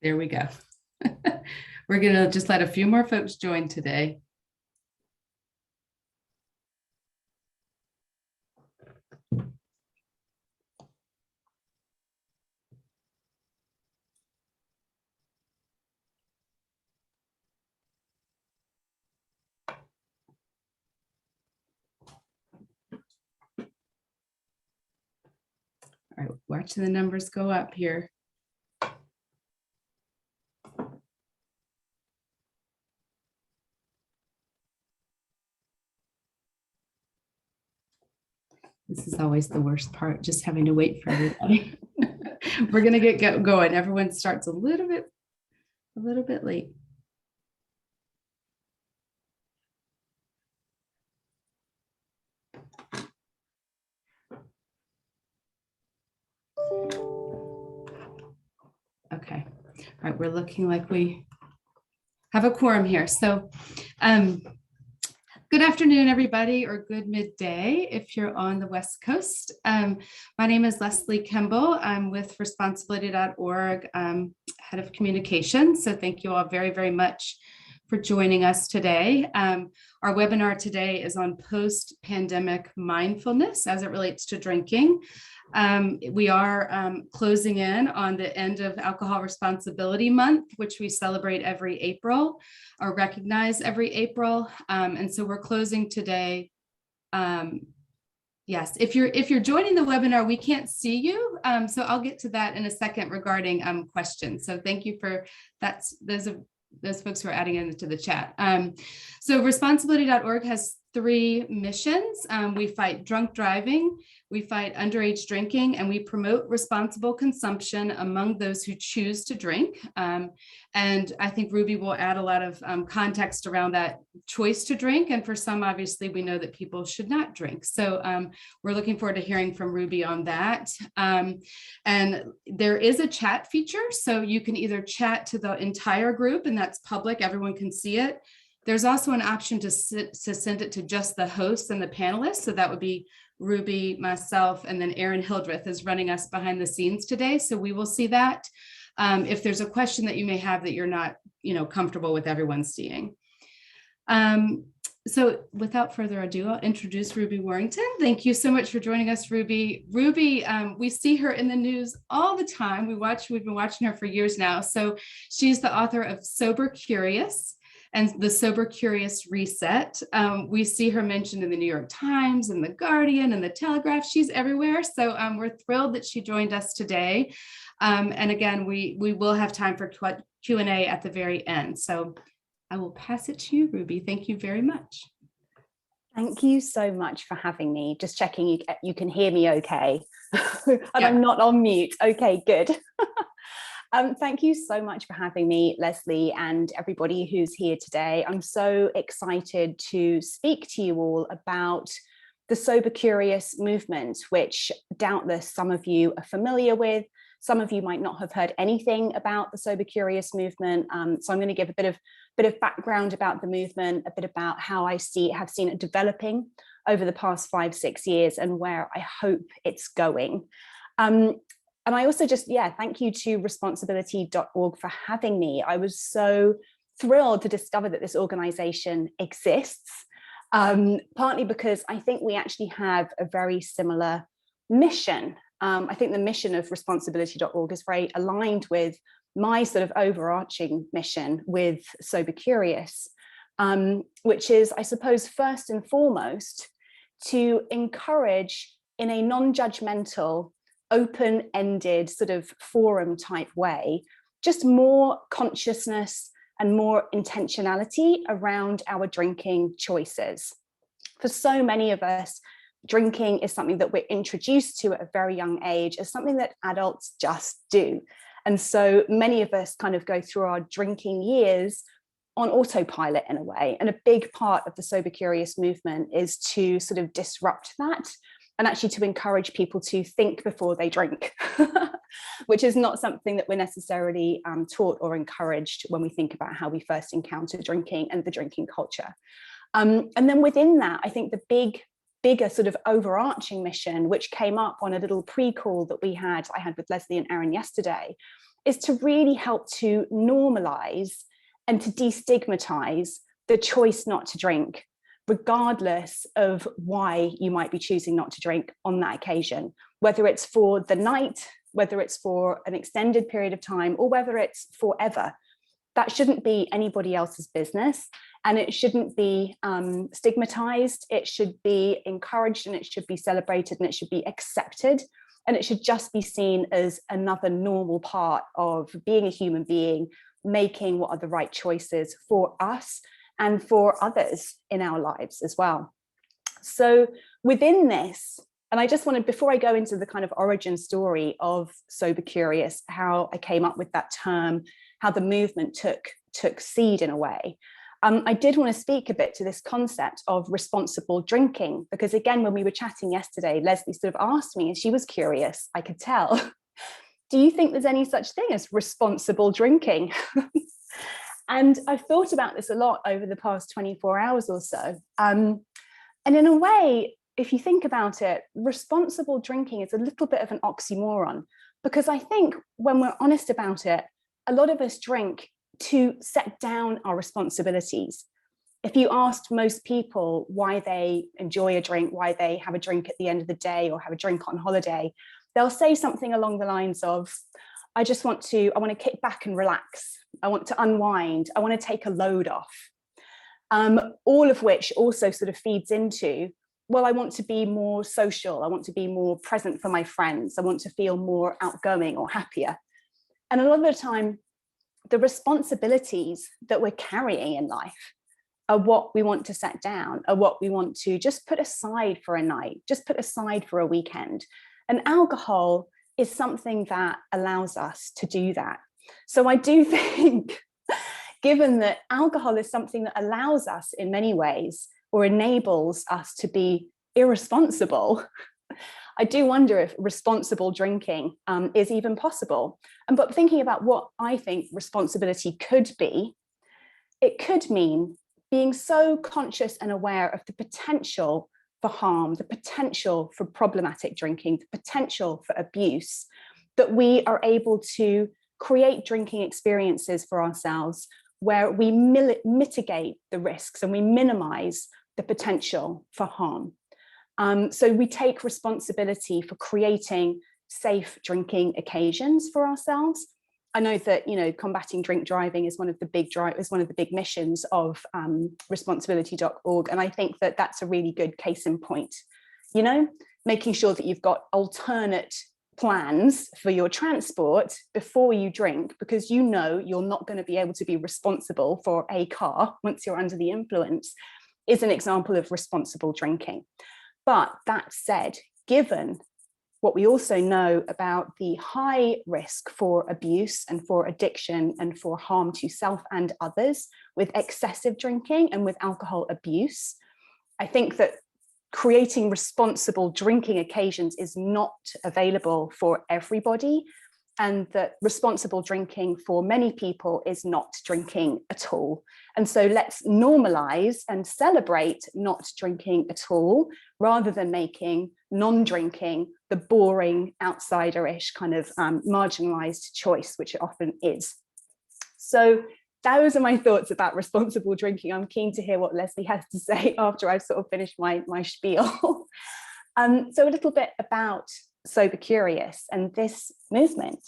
There we go. We're going to just let a few more folks join today. All right, watching the numbers go up here. This is always the worst part, just having to wait for everybody. We're going to get going. Everyone starts a little bit late. Okay. All right. We're looking like we have a quorum here. So, good afternoon, everybody, or good midday if you're on the West Coast. My name is Leslie Kimball. I'm with responsibility.org, head of communication. So thank you all very, very much for joining us today. Our webinar today is on post-pandemic mindfulness as it relates to drinking. We are closing in on the end of Alcohol Responsibility Month, which we celebrate every April or recognize every April. And so we're closing today. Yes, if you're joining the webinar, we can't see you. So I'll get to that in a second regarding questions. So thank you for that. Those folks who are adding into the chat. So responsibility.org has 3 missions. We fight drunk driving, we fight underage drinking, and we promote responsible consumption among those who choose to drink. And I think Ruby will add a lot of context around that choice to drink. And for some, obviously, we know that people should not drink. So we're looking forward to hearing from Ruby on that. And there is a chat feature. So you can either chat to the entire group, and that's public, everyone can see it. There's also an option to send it to just the hosts and the panelists. So that would be Ruby, myself, and then Erin Hildreth is running us behind the scenes today. So we will see that. If there's a question that you may have that you're not, comfortable with everyone seeing. So without further ado, I'll introduce Ruby Warrington. Thank you so much for joining us, Ruby. Ruby, we see her in the news all the time. We've been watching her for years now. So she's the author of Sober Curious and the Sober Curious Reset. We see her mentioned in the New York Times and the Guardian and the Telegraph. She's everywhere. So we're thrilled that she joined us today. And again, we will have time for Q&A at the very end. So I will pass it to you, Ruby. Thank you very much. Thank you so much for having me. Just checking you can hear me okay. And yeah. I'm not on mute. Okay, good. Thank you so much for having me, Leslie, and everybody who's here today. I'm so excited to speak to you all about the Sober Curious movement, which doubtless some of you are familiar with. Some of you might not have heard anything about the Sober Curious movement. So I'm going to give a bit of background about the movement, a bit about how I have seen it developing over the past 5-6 years and where I hope it's going. And I also thank you to responsibility.org for having me. I was so thrilled to discover that this organization exists, partly because I think we actually have a very similar mission. I think the mission of responsibility.org is very aligned with my sort of overarching mission with Sober Curious, which is, I suppose, first and foremost, to encourage in a non-judgmental, open-ended sort of forum type way, just more consciousness and more intentionality around our drinking choices. For so many of us, drinking is something that we're introduced to at a very young age as something that adults just do. And so many of us kind of go through our drinking years on autopilot in a way. And a big part of the Sober Curious movement is to sort of disrupt that and actually to encourage people to think before they drink, which is not something that we're necessarily taught or encouraged when we think about how we first encounter drinking and the drinking culture. And then within that, I think the bigger sort of overarching mission, which came up on a little pre-call that I had with Leslie and Erin yesterday, is to really help to normalize and to destigmatize the choice not to drink, regardless of why you might be choosing not to drink on that occasion, whether it's for the night, whether it's for an extended period of time, or whether it's forever. That shouldn't be anybody else's business, and it shouldn't be stigmatized. It should be encouraged, and it should be celebrated, and it should be accepted, and it should just be seen as another normal part of being a human being, making what are the right choices for us and for others in our lives as well. So within this, and I just wanted, before I go into the kind of origin story of Sober Curious, how I came up with that term, how the movement took seed in a way, I did want to speak a bit to this concept of responsible drinking, because again, when we were chatting yesterday, Leslie sort of asked me, and she was curious, I could tell, do you think there's any such thing as responsible drinking? And I've thought about this a lot over the past 24 hours or so. And in a way, if you think about it, responsible drinking is a little bit of an oxymoron, because I think when we're honest about it, a lot of us drink to set down our responsibilities. If you asked most people why they enjoy a drink, why they have a drink at the end of the day or have a drink on holiday, they'll say something along the lines of, I want to kick back and relax. I want to unwind. I want to take a load off. All of which also sort of feeds into, well, I want to be more social. I want to be more present for my friends. I want to feel more outgoing or happier. And a lot of the time, the responsibilities that we're carrying in life are what we want to set down, are what we want to just put aside for a night, just put aside for a weekend. And alcohol is something that allows us to do that. So I do think, given that alcohol is something that allows us in many ways, or enables us to be irresponsible, I do wonder if responsible drinking is even possible. But thinking about what I think responsibility could be, it could mean being so conscious and aware of the potential for harm, the potential for problematic drinking, the potential for abuse, that we are able to create drinking experiences for ourselves where we mitigate the risks and we minimize the potential for harm. So we take responsibility for creating safe drinking occasions for ourselves. I know that, combating drink driving is one of the big missions of responsibility.org. And I think that that's a really good case in point, making sure that you've got alternate plans for your transport before you drink, because you're not going to be able to be responsible for a car once you're under the influence, is an example of responsible drinking. But that said, given what we also know about the high risk for abuse and for addiction and for harm to self and others with excessive drinking and with alcohol abuse, I think that creating responsible drinking occasions is not available for everybody, and that responsible drinking for many people is not drinking at all. And so let's normalize and celebrate not drinking at all, rather than making non-drinking the boring, outsider-ish kind of marginalized choice, which it often is. So those are my thoughts about responsible drinking. I'm keen to hear what Leslie has to say after I've sort of finished my spiel. So a little bit about Sober Curious and this movement.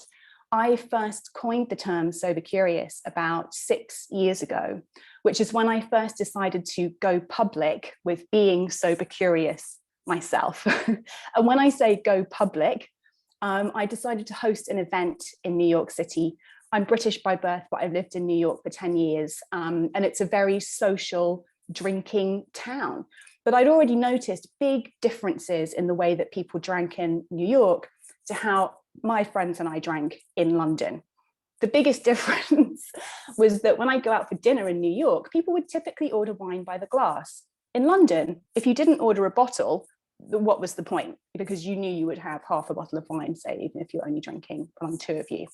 I first coined the term Sober Curious about 6 years ago, which is when I first decided to go public with being sober curious myself. And when I say go public, I decided to host an event in New York City. I'm British by birth, but I've lived in New York for 10 years. And it's a very social drinking town. But I'd already noticed big differences in the way that people drank in New York to how my friends and I drank in London. The biggest difference was that when I go out for dinner in New York, people would typically order wine by the glass. In London, if you didn't order a bottle, what was the point? Because you knew you would have half a bottle of wine, say, even if you're only drinking among two of you.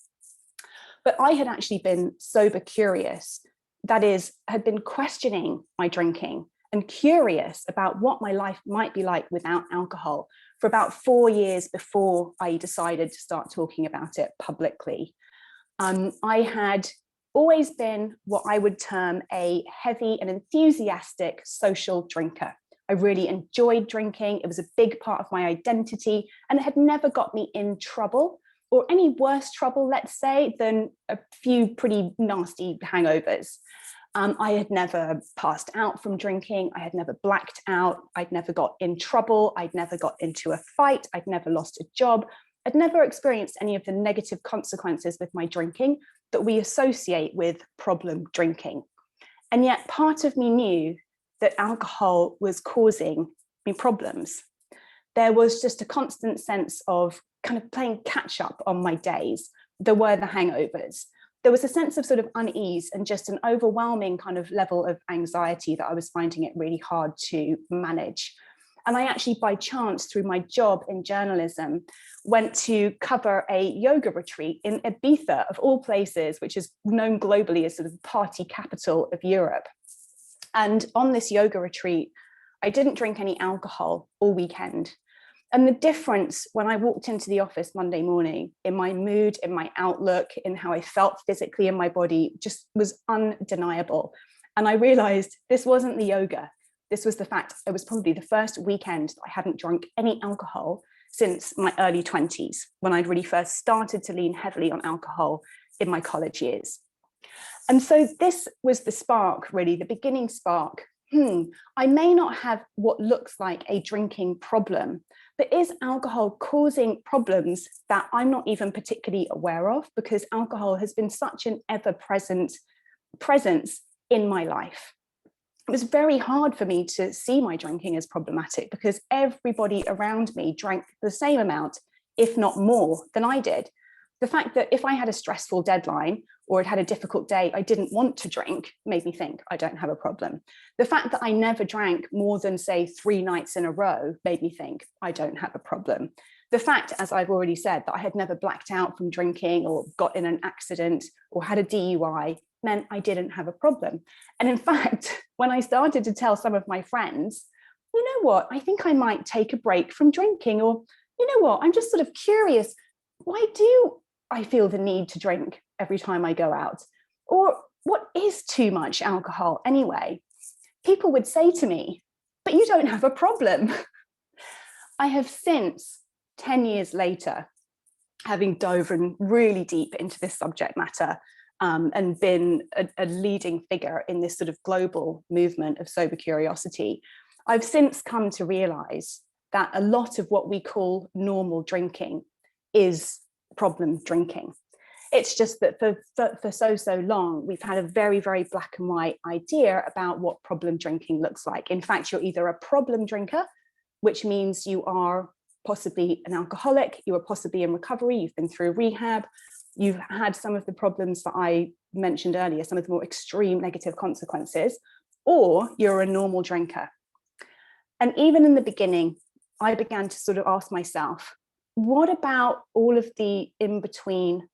But I had actually been sober curious, that is, had been questioning my drinking and curious about what my life might be like without alcohol for about 4 years before I decided to start talking about it publicly. I had always been what I would term a heavy and enthusiastic social drinker. I really enjoyed drinking. It was a big part of my identity, and it had never got me in trouble, or any worse trouble, let's say, than a few pretty nasty hangovers. I had never passed out from drinking. I had never blacked out. I'd never got in trouble. I'd never got into a fight. I'd never lost a job. I'd never experienced any of the negative consequences with my drinking that we associate with problem drinking. And yet part of me knew that alcohol was causing me problems. There was just a constant sense of kind of playing catch up on my days. There were the hangovers. There was a sense of sort of unease and just an overwhelming kind of level of anxiety that I was finding it really hard to manage. And I actually, by chance, through my job in journalism, went to cover a yoga retreat in Ibiza, of all places, which is known globally as sort of the party capital of Europe. And on this yoga retreat, I didn't drink any alcohol all weekend. And the difference when I walked into the office Monday morning in my mood, in my outlook, in how I felt physically in my body, just was undeniable. And I realized this wasn't the yoga. This was the fact it was probably the first weekend that I hadn't drunk any alcohol since my early 20s, when I'd really first started to lean heavily on alcohol in my college years. And so this was the spark, really, the beginning spark. I may not have what looks like a drinking problem, but is alcohol causing problems that I'm not even particularly aware of, because alcohol has been such an ever-present presence in my life? It was very hard for me to see my drinking as problematic because everybody around me drank the same amount, if not more, than I did. The fact that if I had a stressful deadline or had a difficult day, I didn't want to drink, made me think I don't have a problem. The fact that I never drank more than, say, 3 nights in a row made me think I don't have a problem. The fact, as I've already said, that I had never blacked out from drinking or got in an accident or had a DUI meant I didn't have a problem. And in fact, when I started to tell some of my friends, you know what, I think I might take a break from drinking, or you know what, I'm just sort of curious, why do I feel the need to drink every time I go out? Or what is too much alcohol anyway? People would say to me, but you don't have a problem. I have since, 10 years later, having dove really deep into this subject matter, and been a leading figure in this sort of global movement of sober curiosity, I've since come to realize that a lot of what we call normal drinking is problem drinking. It's just that for so long, we've had a very, very black and white idea about what problem drinking looks like. In fact, you're either a problem drinker, which means you are possibly an alcoholic, you are possibly in recovery, you've been through rehab, you've had some of the problems that I mentioned earlier, some of the more extreme negative consequences, or you're a normal drinker. And even in the beginning, I began to sort of ask myself, what about all of the in-between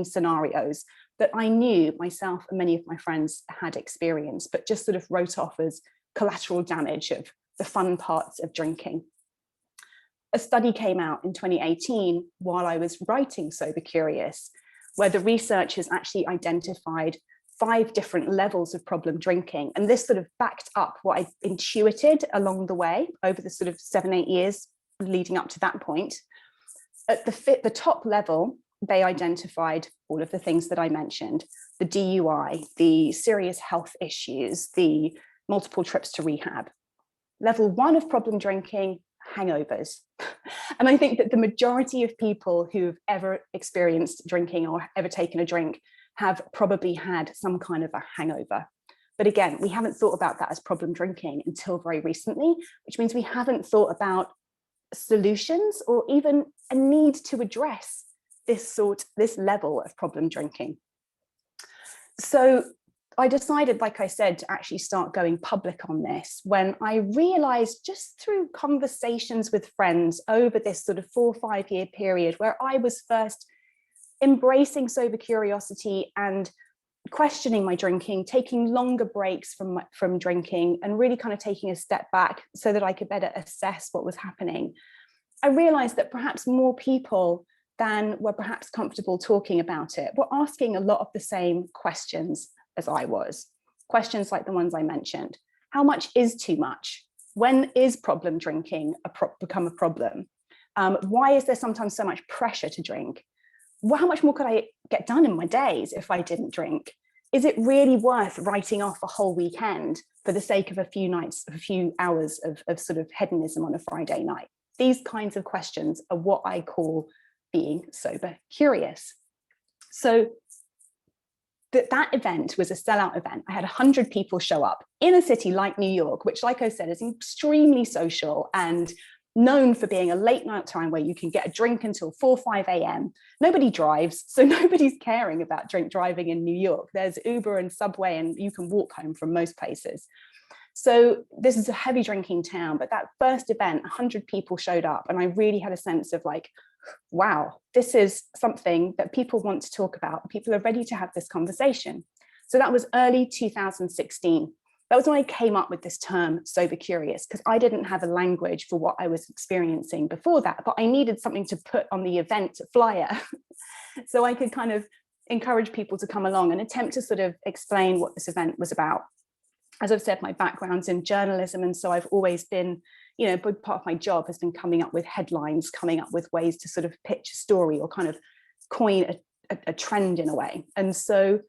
scenarios that I knew myself and many of my friends had experienced, but just sort of wrote off as collateral damage of the fun parts of drinking? A study came out in 2018 while I was writing Sober Curious, where the researchers actually identified 5 different levels of problem drinking. And this sort of backed up what I intuited along the way over the sort of 7-8 years leading up to that point. At the top level, they identified all of the things that I mentioned: the DUI, the serious health issues, the multiple trips to rehab. Level 1 of problem drinking, hangovers. And I think that the majority of people who've ever experienced drinking or ever taken a drink have probably had some kind of a hangover. But again, we haven't thought about that as problem drinking until very recently, which means we haven't thought about solutions or even a need to address this level of problem drinking. So I decided, like I said, to actually start going public on this when I realized, just through conversations with friends over this sort of 4 or 5 year period, where I was first embracing sober curiosity and questioning my drinking, taking longer breaks from drinking, and really kind of taking a step back so that I could better assess what was happening, I realized that perhaps more people than were perhaps comfortable talking about it were asking a lot of the same questions as I was. Questions like the ones I mentioned. How much is too much? When is problem drinking become a problem? Why is there sometimes so much pressure to drink? Well, how much more could I get done in my days if I didn't drink? Is it really worth writing off a whole weekend for the sake of a few nights, a few hours of sort of hedonism on a Friday night? These kinds of questions are what I call being sober curious. So that event was a sellout event. I had 100 people show up in a city like New York, which, like I said, is extremely social and known for being a late night time where you can get a drink until 4 or 5 a.m. Nobody drives, so nobody's caring about drink driving in New York. There's Uber and Subway, and you can walk home from most places. So this is a heavy drinking town, but that first event, 100 people showed up, and I really had a sense of like, wow, this is something that people want to talk about. People are ready to have this conversation. So that was early 2016. That was when I came up with this term sober curious, because I didn't have a language for what I was experiencing before that, but I needed something to put on the event flyer so I could kind of encourage people to come along and attempt to sort of explain what this event was about. As I've said, my background's in journalism, and so I've always been, you know, a big part of my job has been coming up with headlines, coming up with ways to sort of pitch a story or kind of coin a trend in a way. And so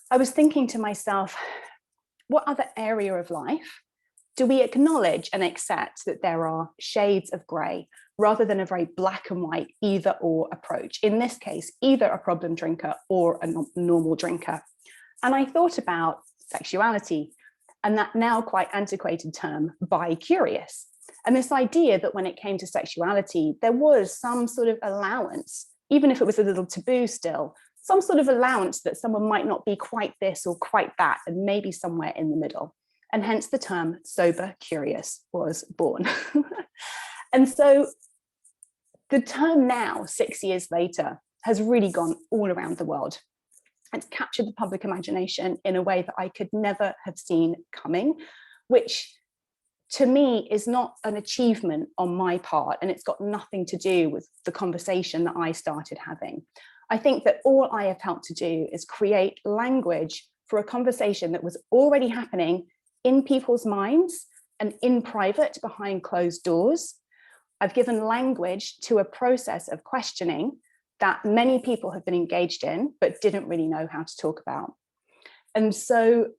I was thinking to myself, what other area of life do we acknowledge and accept that there are shades of grey rather than a very black and white either or approach? In this case, either a problem drinker or a normal drinker. And I thought about sexuality and that now quite antiquated term, bi-curious. And this idea that when it came to sexuality, there was some sort of allowance, even if it was a little taboo still, some sort of allowance that someone might not be quite this or quite that, and maybe somewhere in the middle. And hence the term sober curious was born. And so the term now, 6 years later, has really gone all around the world. It's captured the public imagination in a way that I could never have seen coming, which to me is not an achievement on my part, and it's got nothing to do with the conversation that I started having. I think that all I have helped to do is create language for a conversation that was already happening in people's minds and in private behind closed doors. I've given language to a process of questioning that many people have been engaged in, but didn't really know how to talk about. And so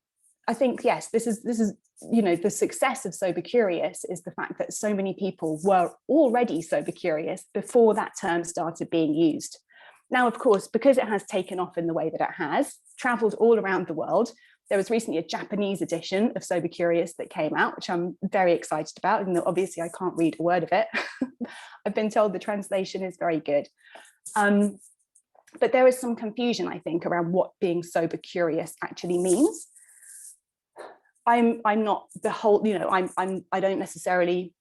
I think, yes, this is, you know, the success of Sober Curious is the fact that so many people were already sober curious before that term started being used. Now, of course, because it has taken off in the way that it has, traveled all around the world, there was recently a Japanese edition of Sober Curious that came out, which I'm very excited about, even though obviously I can't read a word of it. I've been told the translation is very good. But there is some confusion, I think, around what being sober curious actually means. I'm not the whole, you know, I don't necessarily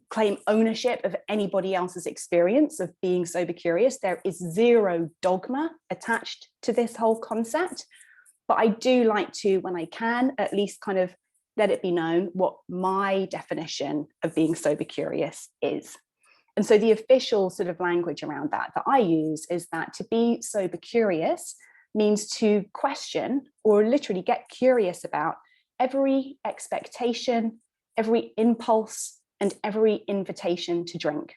claim ownership of anybody else's experience of being sober curious. There is zero dogma attached to this whole concept, but I do like to, when I can, at least kind of let it be known what my definition of being sober curious is. And so the official sort of language around that I use is that to be sober curious means to question or literally get curious about every expectation, every impulse, and every invitation to drink,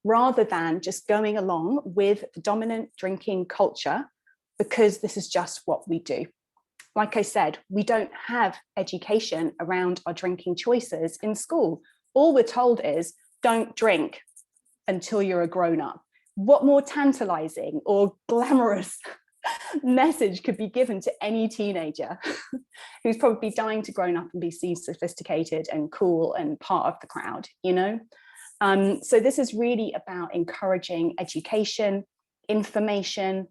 rather than just going along with the dominant drinking culture because this is just what we do. Like I said, we don't have education around our drinking choices in school. All we're told is don't drink until you're a grown-up. What more tantalizing or glamorous message could be given to any teenager who's probably dying to grow up and be seen sophisticated and cool and part of the crowd, you know? So this is really about encouraging education, information,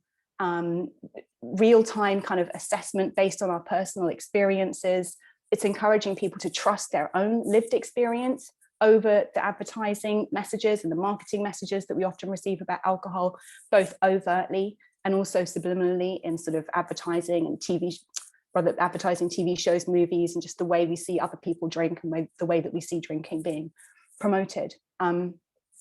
real-time kind of assessment based on our personal experiences. It's encouraging people to trust their own lived experience over the advertising messages and the marketing messages that we often receive about alcohol, both overtly and also subliminally in sort of advertising and advertising TV shows, movies, and just the way we see other people drink and the way that we see drinking being promoted.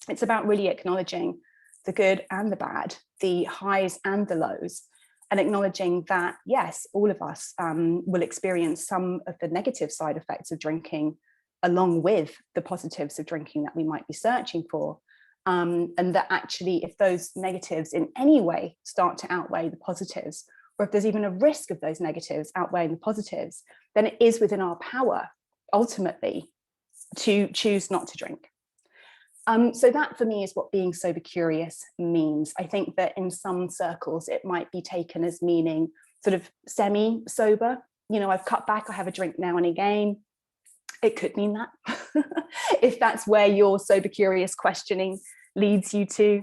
It's about really acknowledging the good and the bad, the highs and the lows, and acknowledging that, yes, all of us will experience some of the negative side effects of drinking along with the positives of drinking that we might be searching for. And that actually, if those negatives in any way start to outweigh the positives, or if there's even a risk of those negatives outweighing the positives, then it is within our power, ultimately, to choose not to drink. So that for me is what being sober curious means. I think that in some circles, it might be taken as meaning sort of semi-sober. You know, I've cut back, I have a drink now and again. It could mean that, if that's where your sober curious questioning leads you to.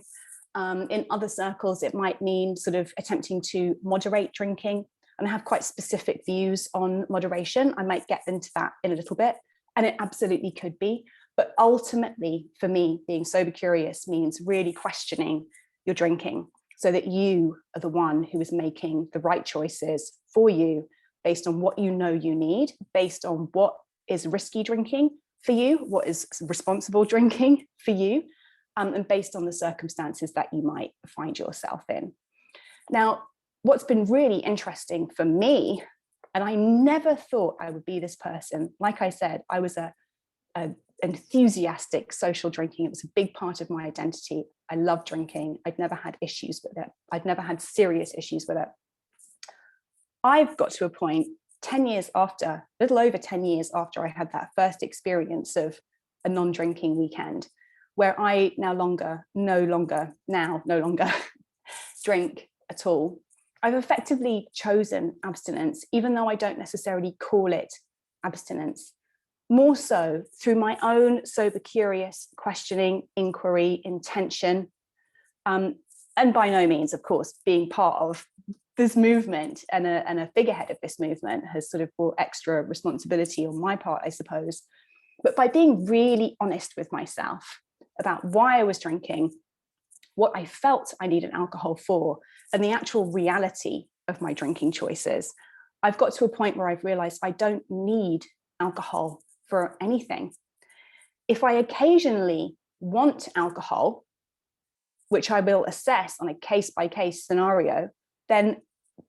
In other circles, it might mean sort of attempting to moderate drinking. And I have quite specific views on moderation. I might get into that in a little bit, and it absolutely could be. But ultimately, for me, being sober curious means really questioning your drinking so that you are the one who is making the right choices for you based on what you know you need, based on what is risky drinking for you, what is responsible drinking for you, and based on the circumstances that you might find yourself in. Now, what's been really interesting for me, and I never thought I would be this person. Like I said, I was a enthusiastic social drinking. It was a big part of my identity. I love drinking. I'd never had issues with it. I'd never had serious issues with it. I've got to a point 10 years after, a little over 10 years after I had that first experience of a non-drinking weekend, where I no longer drink at all. I've effectively chosen abstinence, even though I don't necessarily call it abstinence. More so through my own sober curious questioning, inquiry, intention, and by no means, of course, being part of this movement and a figurehead of this movement has sort of brought extra responsibility on my part, I suppose. But by being really honest with myself about why I was drinking, what I felt I needed alcohol for, and the actual reality of my drinking choices, I've got to a point where I've realized I don't need alcohol for anything. If I occasionally want alcohol, which I will assess on a case-by-case scenario, then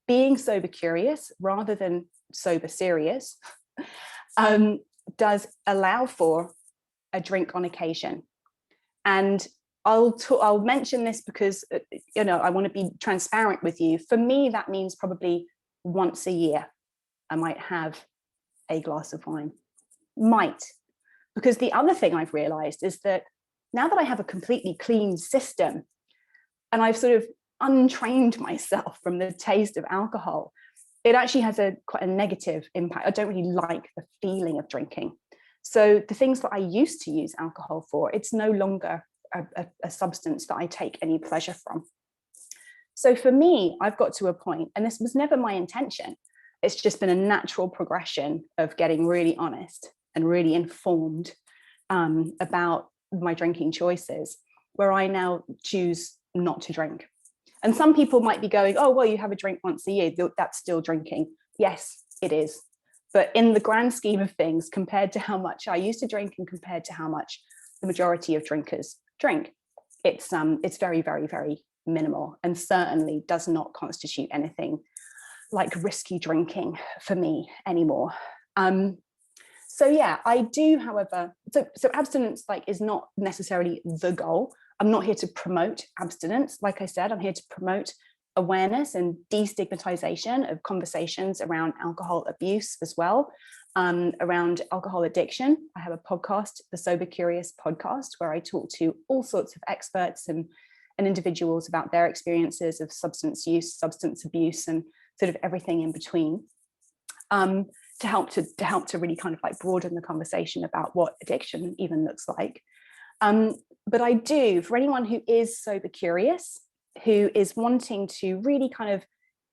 being sober curious rather than sober serious does allow for a drink on occasion. And I'll mention this because I want to be transparent with you. For me, that means probably once a year I might have a glass of wine. Because the other thing I've realized is that now that I have a completely clean system and I've sort of untrained myself from the taste of alcohol, it actually has quite a negative impact. I don't really like the feeling of drinking. So the things that I used to use alcohol for, it's no longer a substance that I take any pleasure from. So for me, I've got to a point, and this was never my intention. It's just been a natural progression of getting really honest and really informed about my drinking choices, where I now choose not to drink. And some people might be going, oh, well, you have a drink once a year, that's still drinking. Yes, it is. But in the grand scheme of things, compared to how much I used to drink and compared to how much the majority of drinkers drink, it's very, very, very minimal, and certainly does not constitute anything like risky drinking for me anymore. So yeah, I do, however, so abstinence is not necessarily the goal. I'm not here to promote abstinence. Like I said, I'm here to promote awareness and destigmatization of conversations around alcohol abuse as well, around alcohol addiction. I have a podcast, the Sober Curious podcast, where I talk to all sorts of experts and individuals about their experiences of substance use, substance abuse, and sort of everything in between, to help to really kind of broaden the conversation about what addiction even looks like. But I do, for anyone who is sober curious, who is wanting to really kind of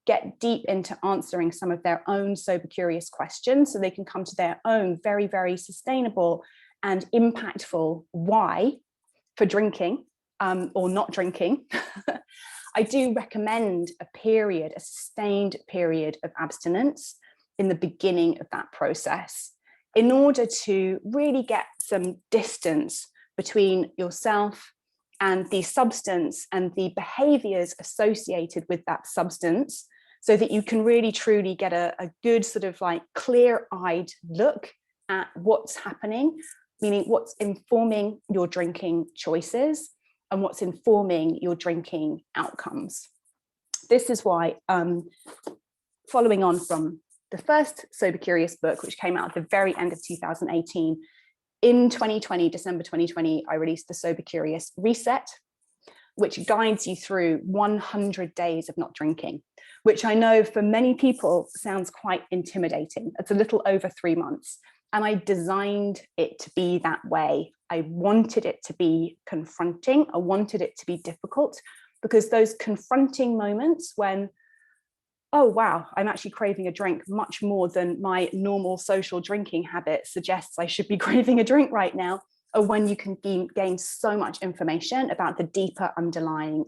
get deep into answering some of their own sober curious questions so they can come to their own very, very sustainable and impactful why for drinking or not drinking, I do recommend a sustained period of abstinence in the beginning of that process in order to really get some distance between yourself and the substance and the behaviors associated with that substance, so that you can really truly get a good sort of like clear-eyed look at what's happening, meaning what's informing your drinking choices and what's informing your drinking outcomes. This is why, following on from the first Sober Curious book, which came out at the very end of 2018, in 2020, December 2020, I released the Sober Curious Reset, which guides you through 100 days of not drinking, which I know for many people sounds quite intimidating. It's a little over 3 months. And I designed it to be that way. I wanted it to be confronting. I wanted it to be difficult, because those confronting moments when, oh, wow, I'm actually craving a drink much more than my normal social drinking habit suggests I should be craving a drink right now, or when you can gain so much information about the deeper underlying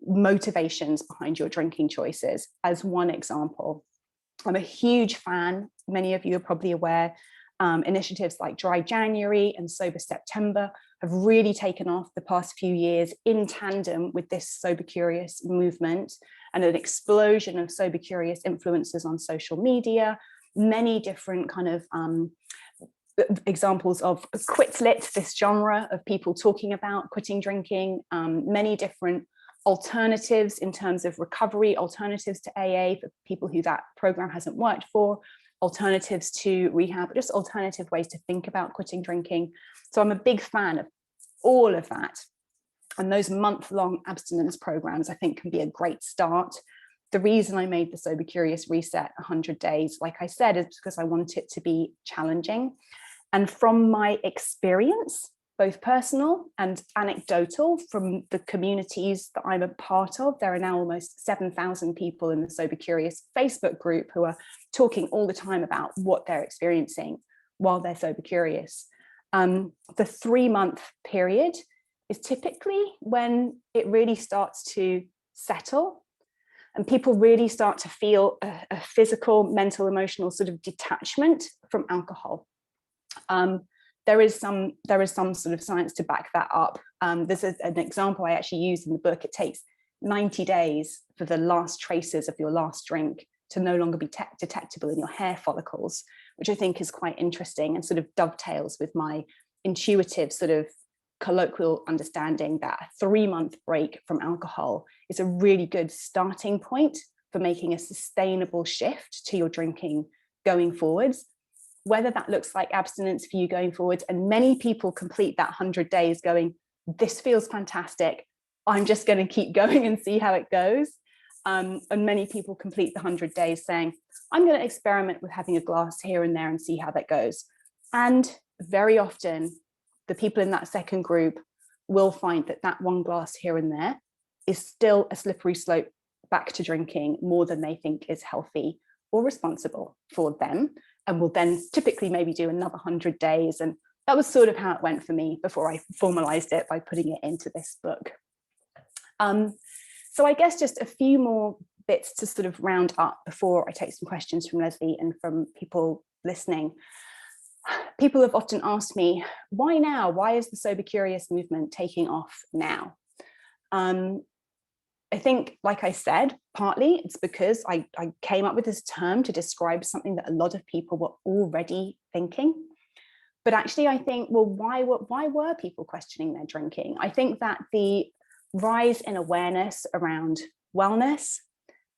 motivations behind your drinking choices, as one example. I'm a huge fan, many of you are probably aware, initiatives like Dry January and Sober September have really taken off the past few years in tandem with this Sober Curious movement, and an explosion of Sober Curious influencers on social media, many different kind of examples of quit lit, this genre of people talking about quitting drinking, many different alternatives in terms of recovery, alternatives to AA for people who that program hasn't worked for, alternatives to rehab, just alternative ways to think about quitting drinking. So I'm a big fan of all of that. And those month-long abstinence programs, I think, can be a great start. The reason I made the Sober Curious Reset 100 days, like I said, is because I want it to be challenging. And from my experience, both personal and anecdotal, from the communities that I'm a part of, there are now almost 7,000 people in the Sober Curious Facebook group who are talking all the time about what they're experiencing while they're sober curious. The 3-month period is typically when it really starts to settle and people really start to feel a physical, mental, emotional sort of detachment from alcohol. There is some sort of science to back that up. There's an example I actually use in the book. It takes 90 days for the last traces of your last drink to no longer be detectable in your hair follicles, which I think is quite interesting and sort of dovetails with my intuitive sort of colloquial understanding that a 3-month break from alcohol is a really good starting point for making a sustainable shift to your drinking going forwards, whether that looks like abstinence for you going forwards. And many people complete that 100 days going, this feels fantastic, I'm just going to keep going and see how it goes. And many people complete the 100 days saying, I'm going to experiment with having a glass here and there and see how that goes. And very often, the people in that second group will find that that one glass here and there is still a slippery slope back to drinking more than they think is healthy or responsible for them, and will then typically maybe do another 100 days. And that was sort of how it went for me before I formalized it by putting it into this book. So I guess just a few more bits to sort of round up before I take some questions from Leslie and from people listening. People have often asked me, why now? Why is the Sober Curious movement taking off now? I think, like I said, partly it's because I came up with this term to describe something that a lot of people were already thinking. But actually, I think, well, why were people questioning their drinking? I think that the rise in awareness around wellness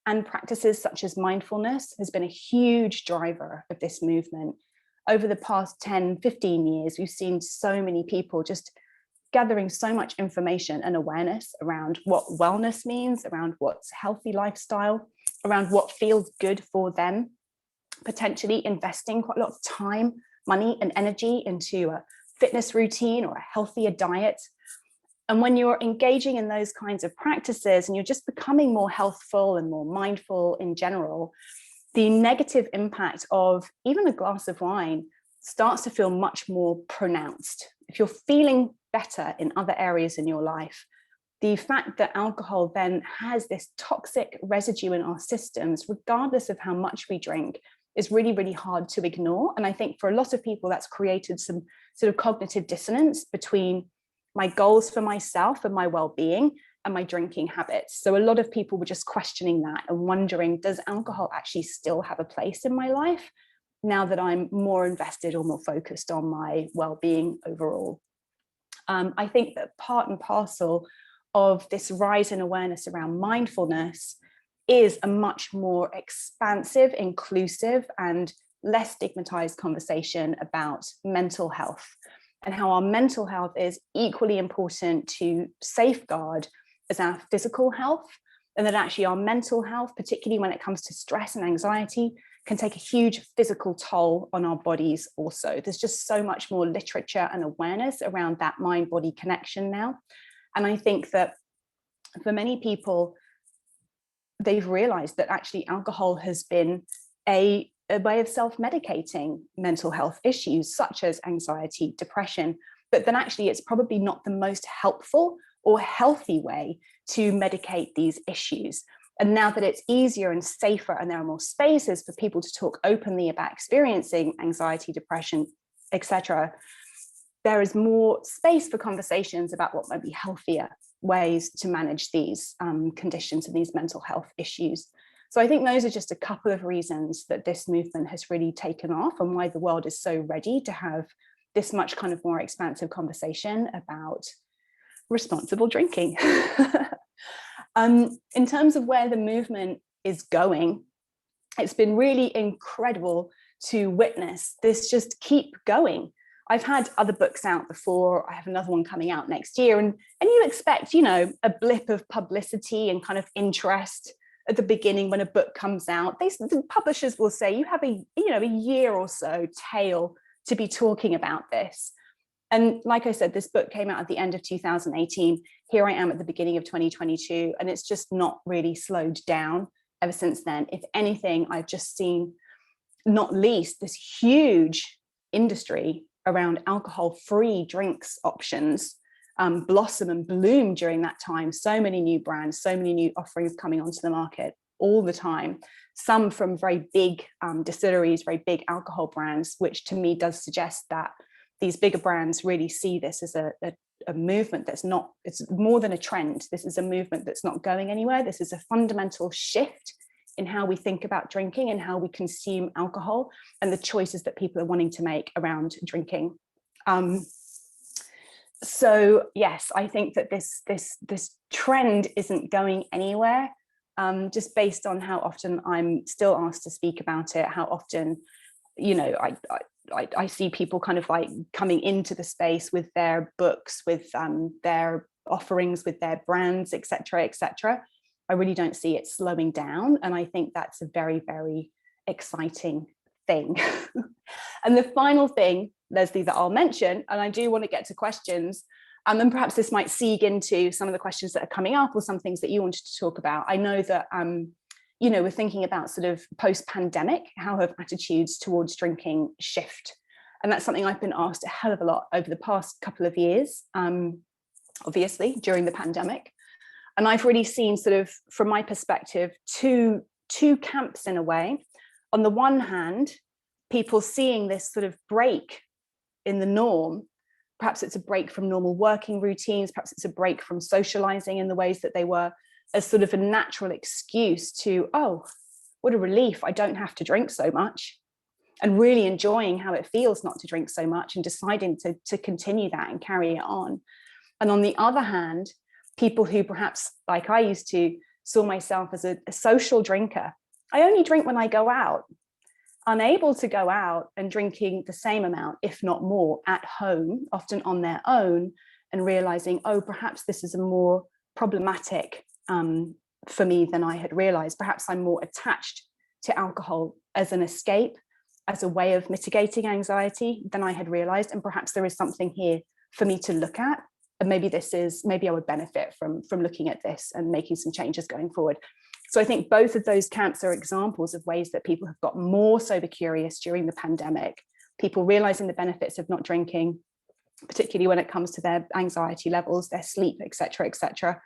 and practices such as mindfulness has been a huge driver of this movement. Over the past 10, 15 years, we've seen so many people just gathering so much information and awareness around what wellness means, around what's healthy lifestyle, around what feels good for them, potentially investing quite a lot of time, money, and energy into a fitness routine or a healthier diet. And when you're engaging in those kinds of practices and you're just becoming more healthful and more mindful in general, the negative impact of even a glass of wine starts to feel much more pronounced. If you're feeling better in other areas in your life, the fact that alcohol then has this toxic residue in our systems, regardless of how much we drink, is really, really hard to ignore. And I think for a lot of people, that's created some sort of cognitive dissonance between my goals for myself and my well-being and my drinking habits. So a lot of people were just questioning that and wondering, does alcohol actually still have a place in my life now that I'm more invested or more focused on my well-being overall? I think that part and parcel of this rise in awareness around mindfulness is a much more expansive, inclusive, and less stigmatized conversation about mental health and how our mental health is equally important to safeguard as our physical health, and that actually our mental health, particularly when it comes to stress and anxiety, can take a huge physical toll on our bodies also. There's just so much more literature and awareness around that mind-body connection now. And I think that for many people, they've realized that actually alcohol has been a way of self-medicating mental health issues such as anxiety, depression, but then actually it's probably not the most helpful or healthy way to medicate these issues. And now that it's easier and safer and there are more spaces for people to talk openly about experiencing anxiety, depression, etc., there is more space for conversations about what might be healthier ways to manage these conditions and these mental health issues. So I think those are just a couple of reasons that this movement has really taken off and why the world is so ready to have this much kind of more expansive conversation about responsible drinking. In terms of where the movement is going, it's been really incredible to witness this just keep going. I've had other books out before. I have another one coming out next year, and you expect, you know, a blip of publicity and kind of interest at the beginning when a book comes out. The publishers will say you have a year or so tail to be talking about this. And like I said, this book came out at the end of 2018. Here I am at the beginning of 2022, and it's just not really slowed down ever since then. If anything, I've just seen, not least, this huge industry around alcohol-free drinks options blossom and bloom during that time. So many new brands, so many new offerings coming onto the market all the time. Some from very big distilleries, very big alcohol brands, which to me does suggest that these bigger brands really see this as a movement that's not, it's more than a trend. This is a movement that's not going anywhere. This is a fundamental shift in how we think about drinking and how we consume alcohol and the choices that people are wanting to make around drinking. So yes, I think that this trend isn't going anywhere, just based on how often I'm still asked to speak about it, how often, you know, I see people kind of like coming into the space with their books, with their offerings, with their brands, etc., etc. I really don't see it slowing down. And I think that's a very, very exciting thing. And the final thing, Leslie, that I'll mention, and I do want to get to questions, and perhaps this might segue into some of the questions that are coming up or some things that you wanted to talk about. I know that, you know, we're thinking about sort of post-pandemic, how have attitudes towards drinking shift? And that's something I've been asked a hell of a lot over the past couple of years, obviously during the pandemic. And I've really seen sort of, from my perspective, two camps in a way. On the one hand, people seeing this sort of break in the norm. Perhaps it's a break from normal working routines, perhaps it's a break from socializing in the ways that they were, as sort of a natural excuse to, oh, what a relief, I don't have to drink so much, and really enjoying how it feels not to drink so much and deciding to continue that and carry it on. And on the other hand, people who perhaps, like I used to, saw myself as a social drinker. I only drink when I go out, unable to go out and drinking the same amount, if not more, at home, often on their own, and realizing, oh, perhaps this is a more problematic for me than I had realized. Perhaps I'm more attached to alcohol as an escape, as a way of mitigating anxiety than I had realized. And perhaps there is something here for me to look at. And maybe I would benefit from looking at this and making some changes going forward. So I think both of those camps are examples of ways that people have got more sober curious during the pandemic, people realizing the benefits of not drinking, particularly when it comes to their anxiety levels, their sleep, etc., etc.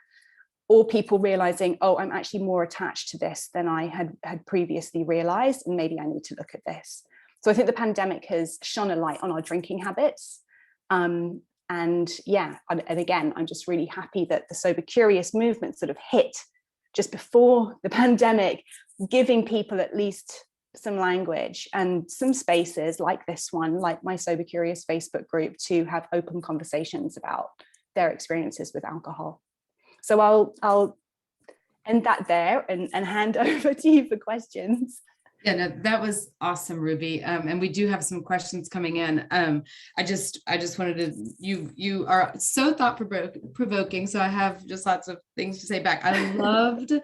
Or people realizing, oh, I'm actually more attached to this than I had previously realized, and maybe I need to look at this. So I think the pandemic has shone a light on our drinking habits. And yeah, and again, I'm just really happy that the Sober Curious movement sort of hit just before the pandemic, giving people at least some language and some spaces like this one, like my Sober Curious Facebook group, to have open conversations about their experiences with alcohol. So I'll end that there and hand over to you for questions. Yeah, no, that was awesome, Ruby. And we do have some questions coming in. I just wanted to, you are so thought provoking. So I have just lots of things to say back. I loved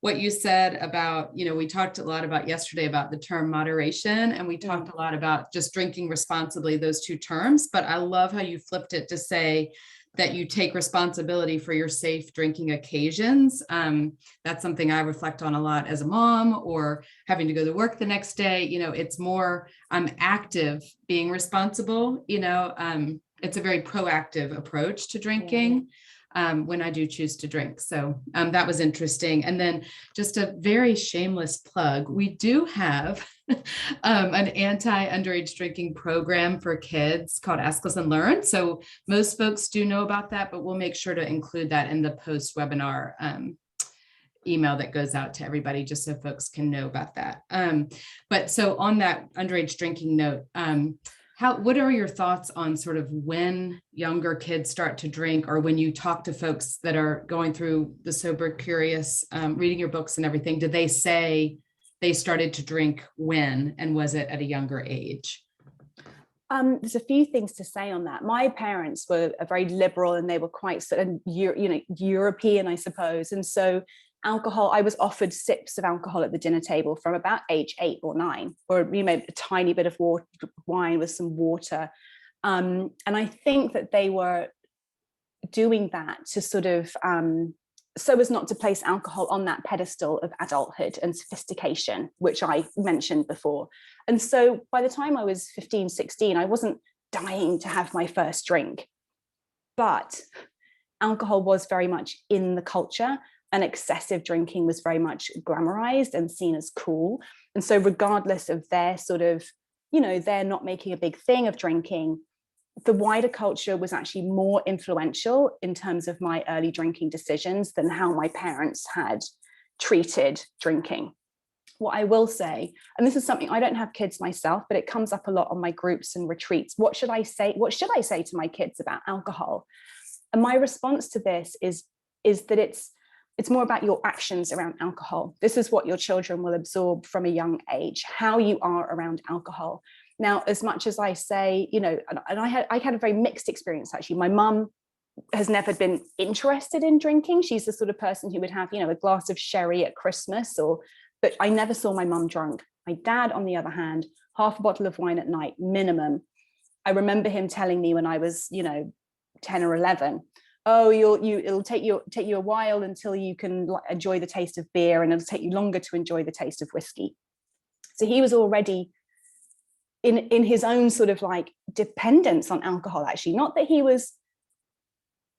what you said about, we talked a lot about yesterday about the term moderation, and we talked a lot about just drinking responsibly, those two terms. But I love how you flipped it to say that you take responsibility for your safe drinking occasions. That's something I reflect on a lot as a mom, or having to go to work the next day. It's more, I'm active being responsible. It's a very proactive approach to drinking when I do choose to drink. So that was interesting. And then just a very shameless plug. We do have an anti-underage drinking program for kids called Ask, Listen, Learn. So most folks do know about that, but we'll make sure to include that in the post-webinar email that goes out to everybody, just so folks can know about that. But so on that underage drinking note, what are your thoughts on sort of when younger kids start to drink, or when you talk to folks that are going through the Sober Curious, reading your books and everything, do they say they started to drink when, and was it at a younger age? There's a few things to say on that. My parents were very liberal, and they were quite European, I suppose. And so alcohol, I was offered sips of alcohol at the dinner table from about age 8 or 9, or a tiny bit of wine with some water. And I think that they were doing that to sort of so as not to place alcohol on that pedestal of adulthood and sophistication, which I mentioned before. And so by the time I was 15, 16, I wasn't dying to have my first drink, but alcohol was very much in the culture, and excessive drinking was very much glamorized and seen as cool. And so regardless of their sort of, they're not making a big thing of drinking, the wider culture was actually more influential in terms of my early drinking decisions than how my parents had treated drinking. What I will say, and this is something, I don't have kids myself, but it comes up a lot on my groups and retreats. What should I say to my kids about alcohol? And my response to this is that it's more about your actions around alcohol. This is what your children will absorb from a young age, how you are around alcohol. Now, as much as I say, and I had a very mixed experience, actually. My mum has never been interested in drinking. She's the sort of person who would have, a glass of sherry at Christmas, but I never saw my mum drunk. My dad, on the other hand, half a bottle of wine at night, minimum. I remember him telling me when I was, 10 or 11, oh, it'll take you a while until you can enjoy the taste of beer, and it'll take you longer to enjoy the taste of whiskey. So he was already in his own sort of dependence on alcohol, actually. Not that he was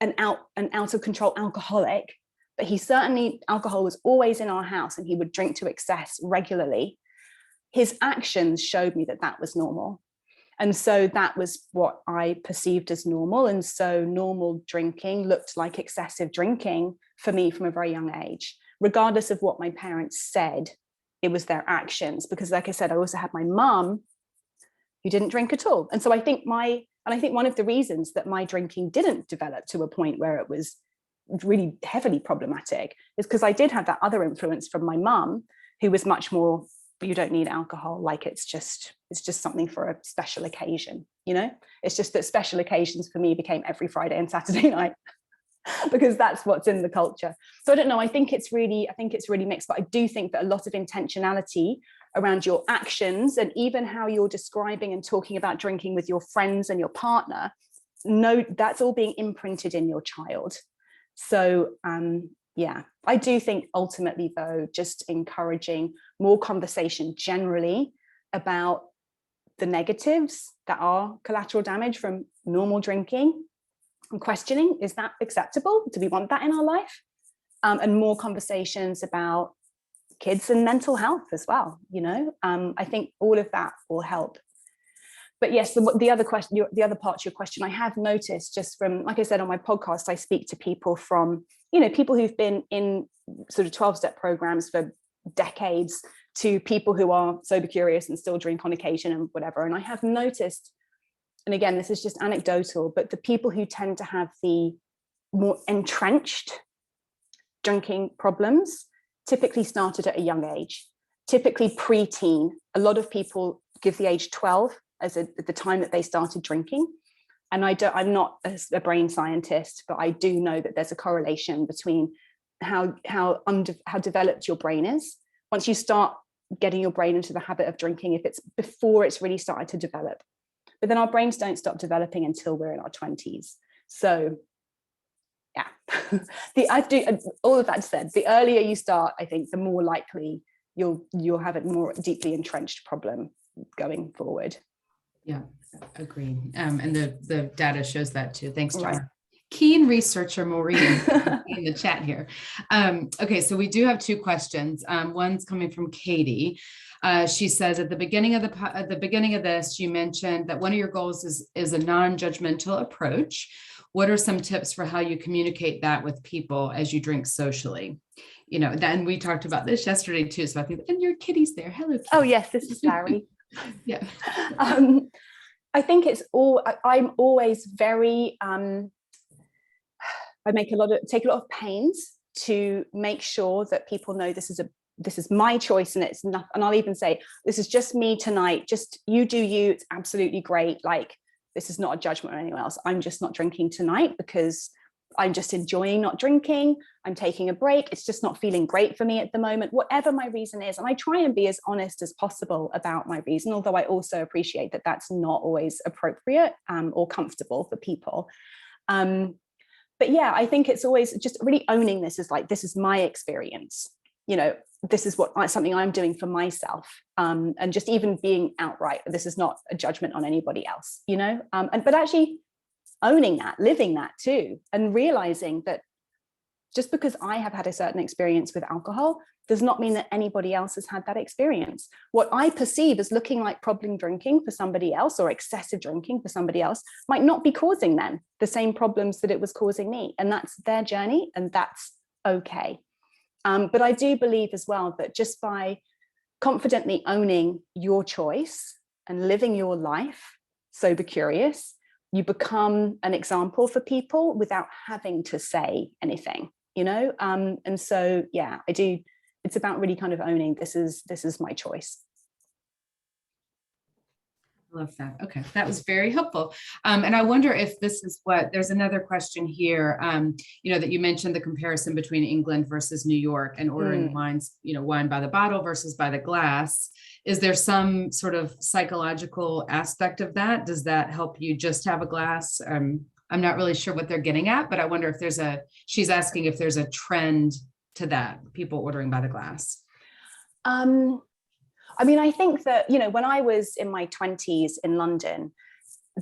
an out of control alcoholic, but alcohol was always in our house, and he would drink to excess regularly. His actions showed me that was normal. And so that was what I perceived as normal. And so normal drinking looked like excessive drinking for me from a very young age, regardless of what my parents said. It was their actions, because like I said, I also had my mum who didn't drink at all. And so I think one of the reasons that my drinking didn't develop to a point where it was really heavily problematic is because I did have that other influence from my mum, who was much more, you don't need alcohol, like it's just something for a special occasion. It's just that special occasions for me became every Friday and Saturday night because that's what's in the culture. So I don't know, I think it's really mixed, but I do think that a lot of intentionality around your actions, and even how you're describing and talking about drinking with your friends and your partner, that's all being imprinted in your child. So yeah, I do think ultimately, though, just encouraging more conversation generally about the negatives that are collateral damage from normal drinking, and questioning, is that acceptable? Do we want that in our life? And more conversations about kids and mental health as well. I think all of that will help. But yes, the other question, the other part to your question, I have noticed just from, like I said, on my podcast, I speak to people from, people who've been in sort of 12-step programs for decades to people who are sober curious and still drink on occasion and whatever. And I have noticed, and again, this is just anecdotal, but the people who tend to have the more entrenched drinking problems typically started at a young age, typically pre-teen. A lot of people give the age 12 as the time that they started drinking. And I'm not a brain scientist, but I do know that there's a correlation between how developed your brain is. Once you start getting your brain into the habit of drinking, if it's before it's really started to develop. But then our brains don't stop developing until we're in our 20s. So yeah, all of that said, the earlier you start, I think the more likely you'll have a more deeply entrenched problem going forward. Yeah, agreed. And the data shows that too. Thanks, John. Right. Keen researcher Maureen in the chat here. Okay, so we do have two questions. One's coming from Katie. She says at the beginning of this, you mentioned that one of your goals is a non-judgmental approach. What are some tips for how you communicate that with people as you drink socially? Then we talked about this yesterday too. So I think, and your kitty's there. Hello, kitty. Oh yes, this is Larry. Yeah. I think I'm always very, I take a lot of pains to make sure that people know this is my choice, and it's not, and I'll even say, this is just me tonight, just you do you, it's absolutely great. Like, this is not a judgment on anyone else. I'm just not drinking tonight because I'm just enjoying not drinking. I'm taking a break. It's just not feeling great for me at the moment, whatever my reason is. And I try and be as honest as possible about my reason, although I also appreciate that that's not always appropriate or comfortable for people. But yeah, I think it's always just really owning this as like, this is my experience. This is something I'm doing for myself. And just even being outright, this is not a judgment on anybody else, but actually owning that, living that too, and realizing that just because I have had a certain experience with alcohol does not mean that anybody else has had that experience. What I perceive as looking like problem drinking for somebody else or excessive drinking for somebody else might not be causing them the same problems that it was causing me. And that's their journey, and that's okay. But I do believe as well that just by confidently owning your choice and living your life sober curious, you become an example for people without having to say anything, and so yeah, I do. It's about really kind of owning this is my choice. I love that. Okay, that was very helpful. And I wonder if this is there's another question here, that you mentioned the comparison between England versus New York and ordering wines, wine by the bottle versus by the glass. Is there some sort of psychological aspect of that? Does that help you just have a glass? I'm not really sure what they're getting at, but I wonder if she's asking if there's a trend to that, people ordering by the glass. I think that, when I was in my 20s in London,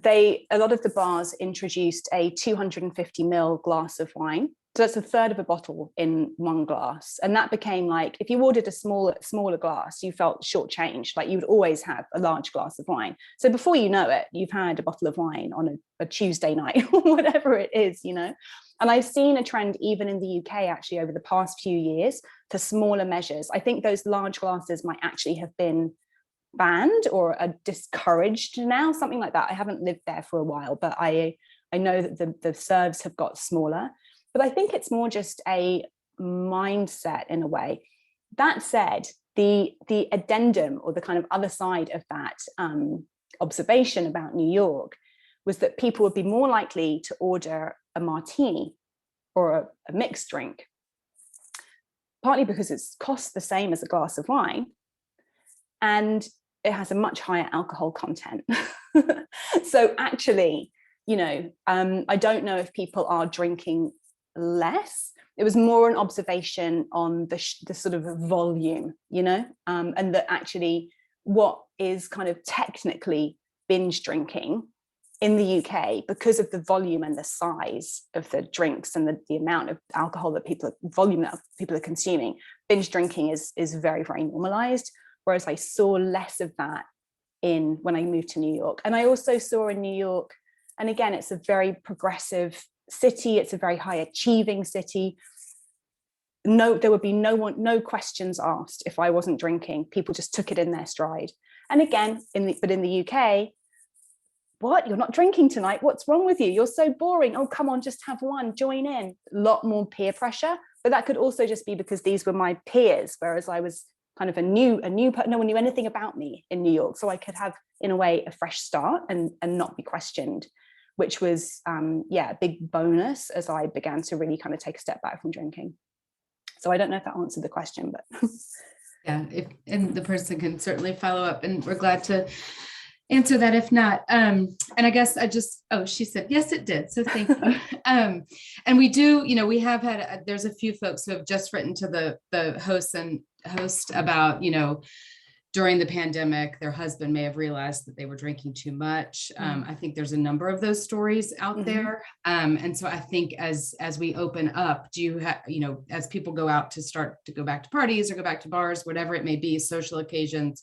a lot of the bars introduced a 250 ml glass of wine. So that's a third of a bottle in one glass. And that became like, if you ordered a smaller glass, you felt shortchanged, like you would always have a large glass of wine. So before you know it, you've had a bottle of wine on a Tuesday night or whatever it is, And I've seen a trend even in the UK actually over the past few years for smaller measures. I think those large glasses might actually have been banned or are discouraged now, something like that. I haven't lived there for a while, but I know that the serves have got smaller. But I think it's more just a mindset in a way. That said, the addendum or the kind of other side of that observation about New York was that people would be more likely to order a martini or a mixed drink, partly because it's cost the same as a glass of wine and it has a much higher alcohol content. So actually, I don't know if people are drinking less. It was more an observation on the sort of volume, and that actually what is kind of technically binge drinking in the UK, because of the volume and the size of the drinks and the amount of alcohol that people are consuming, binge drinking is very, very normalized. Whereas I saw less of that when I moved to New York. And I also saw in New York, and again, it's a very progressive city. It's a very high achieving city. No, there would be no questions asked if I wasn't drinking. People just took it in their stride. And again, but in the UK, what? You're not drinking tonight? What's wrong with you? You're so boring. Oh, come on, just have one, join in. A lot more peer pressure. But that could also just be because these were my peers, whereas I was kind of no one knew anything about me in New York. So I could have, in a way, a fresh start and not be questioned, which was, a big bonus as I began to really kind of take a step back from drinking. So I don't know if that answered the question, but. Yeah, and the person can certainly follow up, and we're glad to answer that if not. And I guess she said, yes, it did. So thank you. And we do, we have had, there's a few folks who have just written to the host about, during the pandemic, their husband may have realized that they were drinking too much. I think there's a number of those stories out there. And so I think as we open up, do you have, as people go out to start to go back to parties or go back to bars, whatever it may be, social occasions,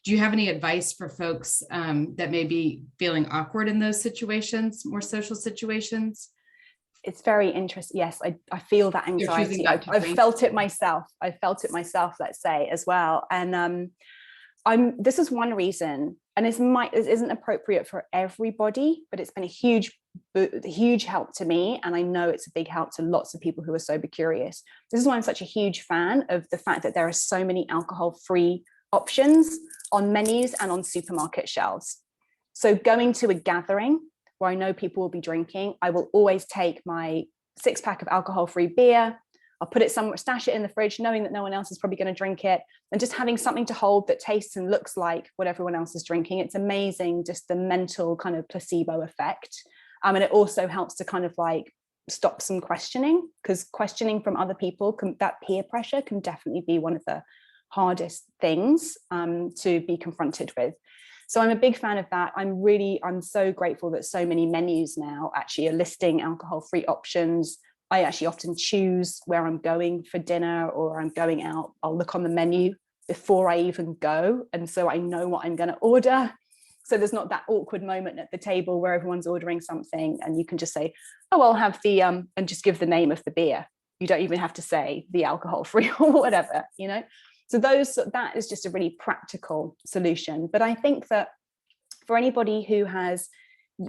do you have any advice for folks that may be feeling awkward in those situations, more social situations? It's very interesting. Yes, I feel that anxiety. I've felt it myself. Let's say, as well. And this is one reason, and it isn't appropriate for everybody, but it's been a huge help to me. And I know it's a big help to lots of people who are sober curious. This is why I'm such a huge fan of the fact that there are so many alcohol-free options on menus and on supermarket shelves. So going to a gathering where I know people will be drinking, I will always take my 6-pack of alcohol-free beer. I'll put it somewhere, stash it in the fridge, knowing that no one else is probably going to drink it, and just having something to hold that tastes and looks like what everyone else is drinking. It's amazing, just the mental kind of placebo effect. And it also helps to kind of like stop some questioning, because questioning from other people, that peer pressure can definitely be one of the hardest things to be confronted with. So I'm a big fan of that. I'm so grateful that so many menus now actually are listing alcohol-free options. I actually often choose where I'm going for dinner or I'm going out. I'll look on the menu before I even go. And so I know what I'm going to order. So there's not that awkward moment at the table where everyone's ordering something and you can just say, oh, I'll have the, and just give the name of the beer. You don't even have to say the alcohol-free or whatever, So that is just a really practical solution. But I think that for anybody who has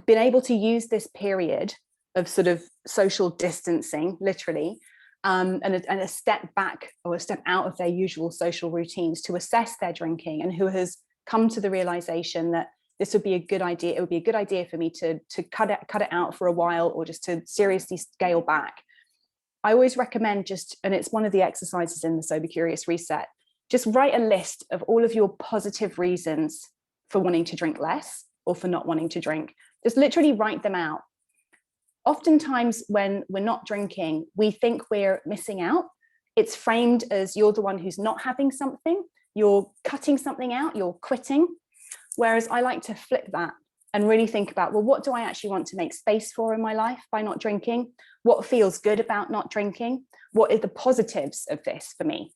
been able to use this period of sort of social distancing, literally, and a step back or a step out of their usual social routines to assess their drinking, and who has come to the realization that this would be a good idea, it would be a good idea for me to cut it out for a while, or just to seriously scale back. I always recommend and it's one of the exercises in the Sober Curious Reset, just write a list of all of your positive reasons for wanting to drink less or for not wanting to drink. Just literally write them out. Oftentimes when we're not drinking, we think we're missing out. It's framed as you're the one who's not having something, you're cutting something out, you're quitting. Whereas I like to flip that and really think about, well, what do I actually want to make space for in my life by not drinking? What feels good about not drinking? What are the positives of this for me?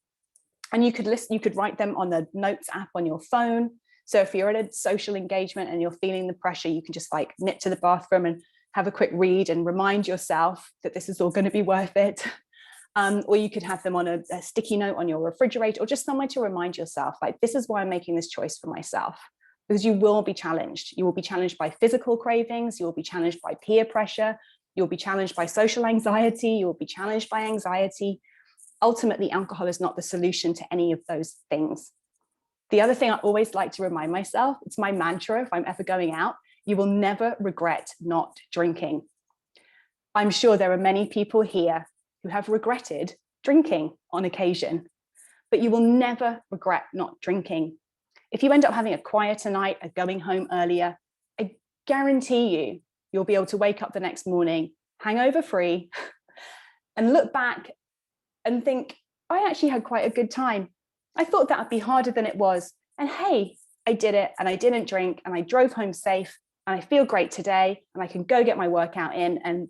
And you could write them on the notes app on your phone. So if you're at a social engagement and you're feeling the pressure, you can just like nip to the bathroom and have a quick read and remind yourself that this is all going to be worth it. Or you could have them on a sticky note on your refrigerator, or just somewhere to remind yourself, like, this is why I'm making this choice for myself. Because you will be challenged. You will be challenged by physical cravings. You will be challenged by peer pressure. You'll be challenged by social anxiety. You'll be challenged by anxiety. Ultimately, alcohol is not the solution to any of those things. The other thing I always like to remind myself, it's my mantra if I'm ever going out, you will never regret not drinking. I'm sure there are many people here who have regretted drinking on occasion, but you will never regret not drinking. If you end up having a quieter night or going home earlier, I guarantee you'll be able to wake up the next morning hangover free and look back and think, I actually had quite a good time. I thought that would be harder than it was. And hey, I did it, and I didn't drink, and I drove home safe, and I feel great today, and I can go get my workout in. And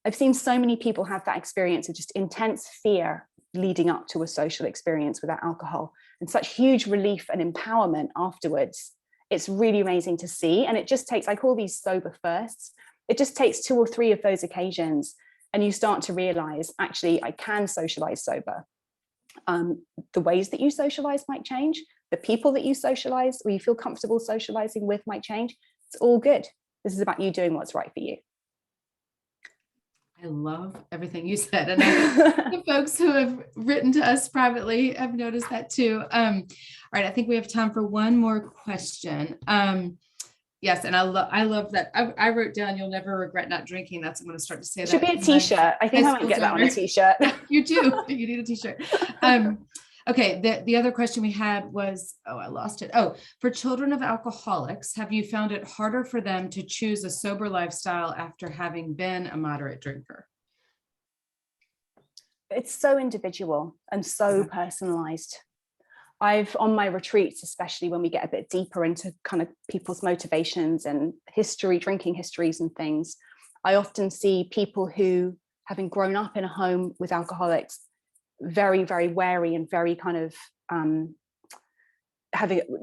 I've seen so many people have that experience of just intense fear leading up to a social experience without alcohol, and such huge relief and empowerment afterwards. it's really amazing to see. And it just takes, I call these sober firsts. It just takes 2 or 3 of those occasions, and you start to realize, actually, I can socialize sober. The ways that you socialize might change. The people that you socialize or you feel comfortable socializing with might change. It's all good. This is about you doing what's right for you. I love everything you said. And the folks who have written to us privately have noticed that too. All right, I think we have time for one more question. Yes, and I love that. I wrote down, "You'll never regret not drinking." That's, I'm going to start to say that. Should be a t-shirt. I think I might get that on a t-shirt. You do. You need a t-shirt. Okay, the other question we had was, I lost it. For children of alcoholics, have you found it harder for them to choose a sober lifestyle after having been a moderate drinker? It's so individual and so personalized. On my retreats, especially when we get a bit deeper into kind of people's motivations and drinking histories and things, I often see people who, having grown up in a home with alcoholics, very, very wary and very kind of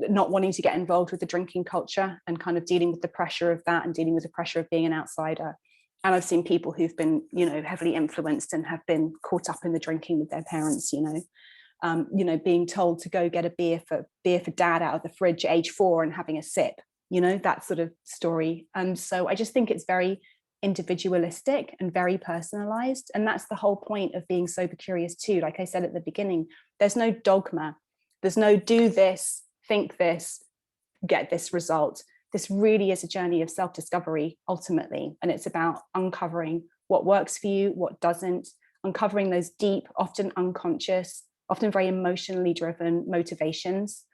not wanting to get involved with the drinking culture and kind of dealing with the pressure of that and dealing with the pressure of being an outsider. And I've seen people who've been, heavily influenced and have been caught up in the drinking with their parents, being told to go get a beer for dad out of the fridge at age 4 and having a sip, that sort of story. And so I just think it's very individualistic and very personalized. And that's the whole point of being sober curious too. Like I said at the beginning, there's no dogma. There's no do this, think this, get this result. This really is a journey of self-discovery ultimately. And it's about uncovering what works for you, what doesn't, uncovering those deep, often unconscious, often very emotionally driven motivations.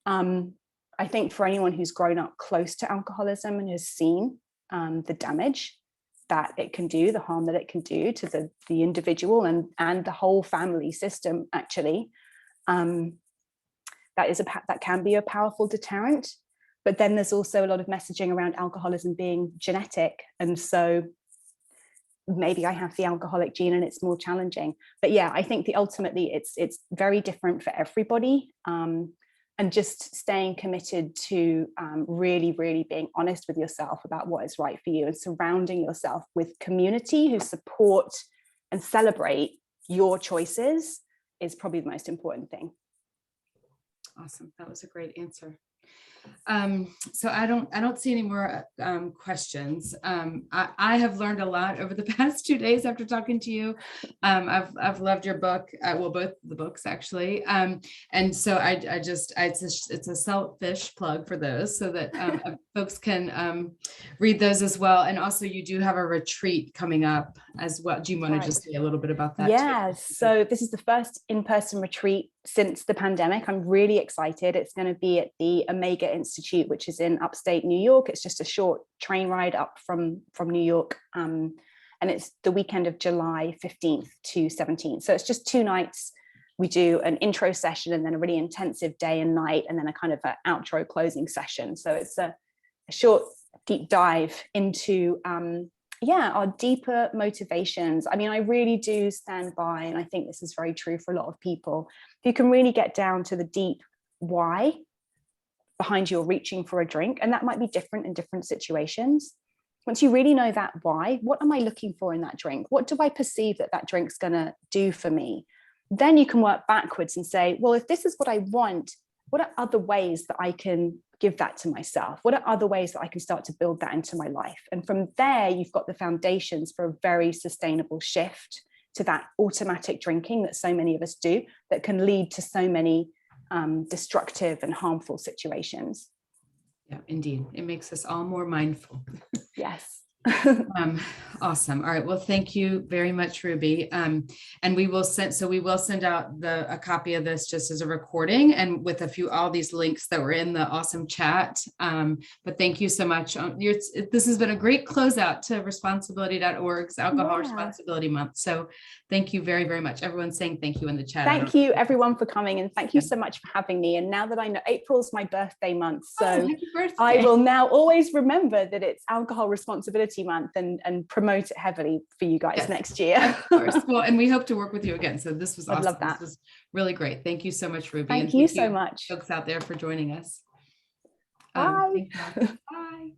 I think for anyone who's grown up close to alcoholism and has seen the damage that it can do, the harm that it can do to the individual and the whole family system, actually, that can be a powerful deterrent. But then there's also a lot of messaging around alcoholism being genetic, and so maybe I have the alcoholic gene and it's more challenging. But yeah, I think ultimately it's very different for everybody. And just staying committed to really, really being honest with yourself about what is right for you and surrounding yourself with community who support and celebrate your choices is probably the most important thing. Awesome. That was a great answer. So I don't see any more questions. I have learned a lot over the past 2 days after talking to you. I've loved your book. Well, both the books actually. And so it's a selfish plug for those so that folks can read those as well. And also you do have a retreat coming up as well. Do you want to just say a little bit about that? Yes. So this is the first in-person retreat since the pandemic. I'm really excited. It's going to be at the Omega Institute, which is in upstate New York. It's just a short train ride up from New York. And it's the weekend of July 15th to 17th. So it's just 2 nights. We do an intro session and then a really intensive day and night, and then a kind of an outro closing session. So it's a short, deep dive into our deeper motivations. I mean, I really do stand by, and I think this is very true for a lot of people, if you can really get down to the deep why behind your reaching for a drink, and that might be different in different situations. Once you really know that why, what am I looking for in that drink? What do I perceive that drink's going to do for me? Then you can work backwards and say, well, if this is what I want, what are other ways that I can give that to myself? What are other ways that I can start to build that into my life? And from there, you've got the foundations for a very sustainable shift to that automatic drinking that so many of us do, that can lead to so many destructive and harmful situations. Yeah, indeed. It makes us all more mindful. Yes. Awesome. All right. Well, thank you very much, Ruby. And we will send out a copy of this just as a recording and with all these links that were in the awesome chat. But thank you so much. This has been a great closeout to responsibility.org's Alcohol Responsibility Month. So thank you very, very much. Everyone's saying thank you in the chat. Thank you everyone for coming, and thank you so much for having me. And now that I know April's my birthday month, so happy birthday. I will now always remember that it's Alcohol Responsibility Month and promote it heavily for you guys next year. Of course. Well, and we hope to work with you again. So this was awesome. I love that. This was really great. Thank you so much, Ruby. Thank you so much. Folks out there for joining us. Bye. Thank you. Bye.